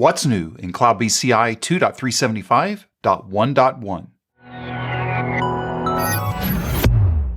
What's new in CloudBees CI 2.375.1.1?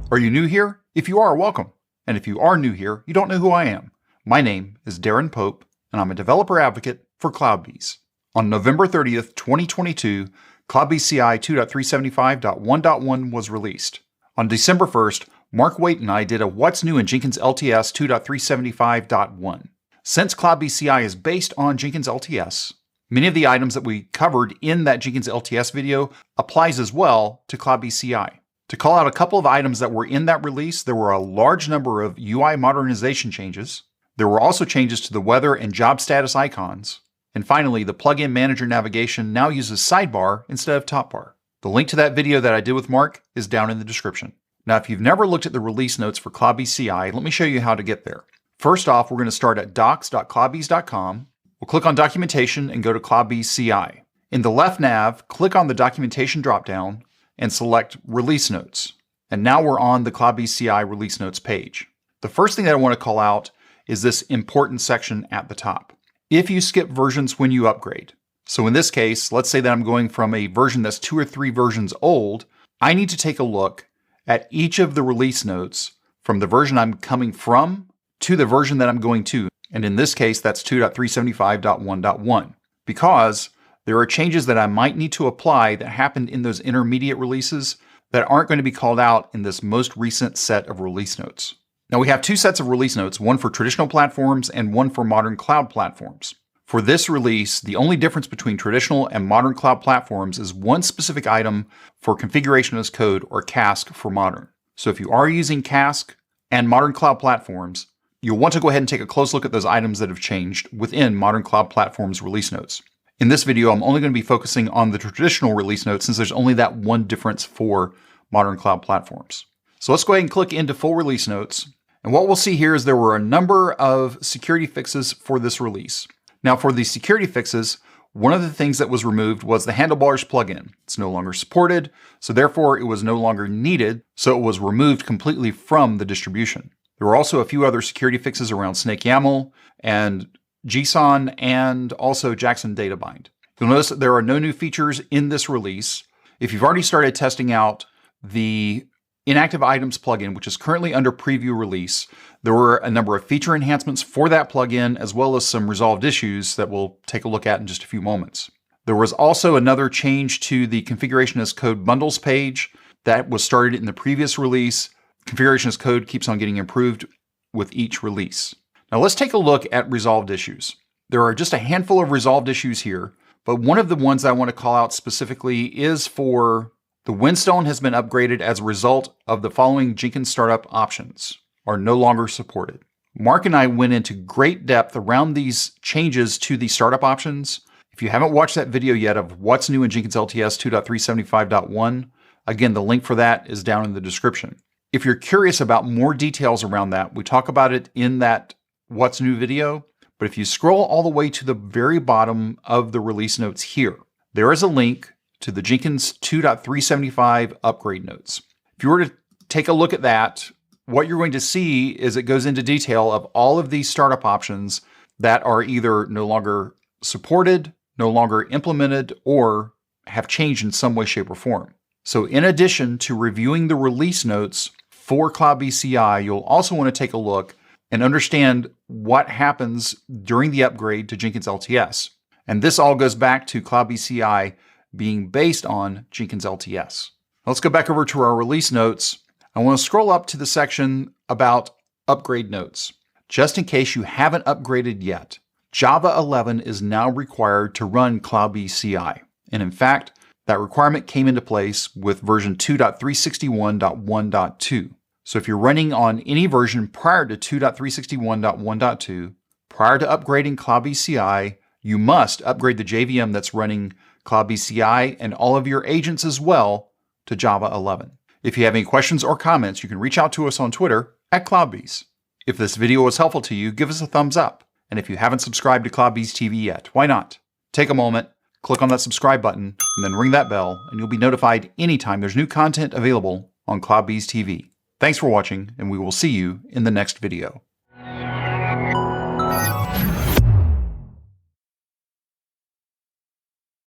Are you new here? If you are, welcome. And if you are new here, you don't know who I am. My name is Darren Pope, and I'm a developer advocate for CloudBees. On November 30th, 2022, CloudBees CI 2.375.1.1 was released. On December 1st, Mark Waite and I did a What's New in Jenkins LTS 2.375.1. Since CloudBees CI is based on Jenkins LTS, many of the items that we covered in that Jenkins LTS video applies as well to CloudBees CI. To call out a couple of items that were in that release, there were a large number of UI modernization changes. There were also changes to the weather and job status icons. And finally, the plugin manager navigation now uses sidebar instead of top bar. The link to that video that I did with Mark is down in the description. Now, if you've never looked at the release notes for CloudBees CI, let me show you how to get there. First off, we're going to start at docs.cloudbees.com. We'll click on Documentation and go to CloudBees CI. In the left nav, click on the Documentation dropdown and select Release Notes. And now we're on the CloudBees CI Release Notes page. The first thing that I want to call out is this important section at the top. If you skip versions when you upgrade, so in this case, let's say that I'm going from a version that's 2 or 3 versions old, I need to take a look at each of the release notes from the version I'm coming from to the version that I'm going to. And in this case, that's 2.375.1.1, because there are changes that I might need to apply that happened in those intermediate releases that aren't going to be called out in this most recent set of release notes. Now we have 2 sets of release notes, one for traditional platforms and one for modern cloud platforms. For this release, the only difference between traditional and modern cloud platforms is one specific item for configuration as code, or CASC for modern. So if you are using CASC and modern cloud platforms, you'll want to go ahead and take a close look at those items that have changed within modern cloud platforms release notes. In this video, I'm only going to be focusing on the traditional release notes since there's only that one difference for modern cloud platforms. So let's go ahead and click into full release notes. And what we'll see here is there were a number of security fixes for this release. Now for the security fixes, one of the things that was removed was the handlebars plugin. It's no longer supported, so therefore it was no longer needed, so it was removed completely from the distribution. There were also a few other security fixes around SnakeYAML and JSON and also Jackson Data Bind. You'll notice that there are no new features in this release. If you've already started testing out the Inactive Items plugin, which is currently under preview release, there were a number of feature enhancements for that plugin, as well as some resolved issues that we'll take a look at in just a few moments. There was also another change to the configuration as code bundles page that was started in the previous release. Configuration as code keeps on getting improved with each release. Now let's take a look at resolved issues. There are just a handful of resolved issues here, but one of the ones I want to call out specifically is for the Windstone has been upgraded as a result of the following Jenkins startup options are no longer supported. Mark and I went into great depth around these changes to the startup options. If you haven't watched that video yet of what's new in Jenkins LTS 2.375.1, again, the link for that is down in the description. If you're curious about more details around that, we talk about it in that What's New video, but if you scroll all the way to the very bottom of the release notes here, there is a link to the Jenkins 2.375 upgrade notes. If you were to take a look at that, what you're going to see is it goes into detail of all of these startup options that are either no longer supported, no longer implemented, or have changed in some way, shape, or form. So in addition to reviewing the release notes for CloudBees CI, you'll also want to take a look and understand what happens during the upgrade to Jenkins LTS. And this all goes back to CloudBees CI being based on Jenkins LTS. Let's go back over to our release notes. I want to scroll up to the section about upgrade notes. Just in case you haven't upgraded yet, Java 11 is now required to run CloudBees CI. And in fact, that requirement came into place with version 2.361.1.2. So if you're running on any version prior to 2.361.1.2, prior to upgrading CloudBees CI, you must upgrade the JVM that's running CloudBees CI and all of your agents as well to Java 11. If you have any questions or comments, you can reach out to us on Twitter at CloudBees. If this video was helpful to you, give us a thumbs up. And if you haven't subscribed to CloudBees TV yet, why not? Take a moment, click on that subscribe button, and then ring that bell, and you'll be notified anytime there's new content available on CloudBees TV. Thanks for watching, and we will see you in the next video.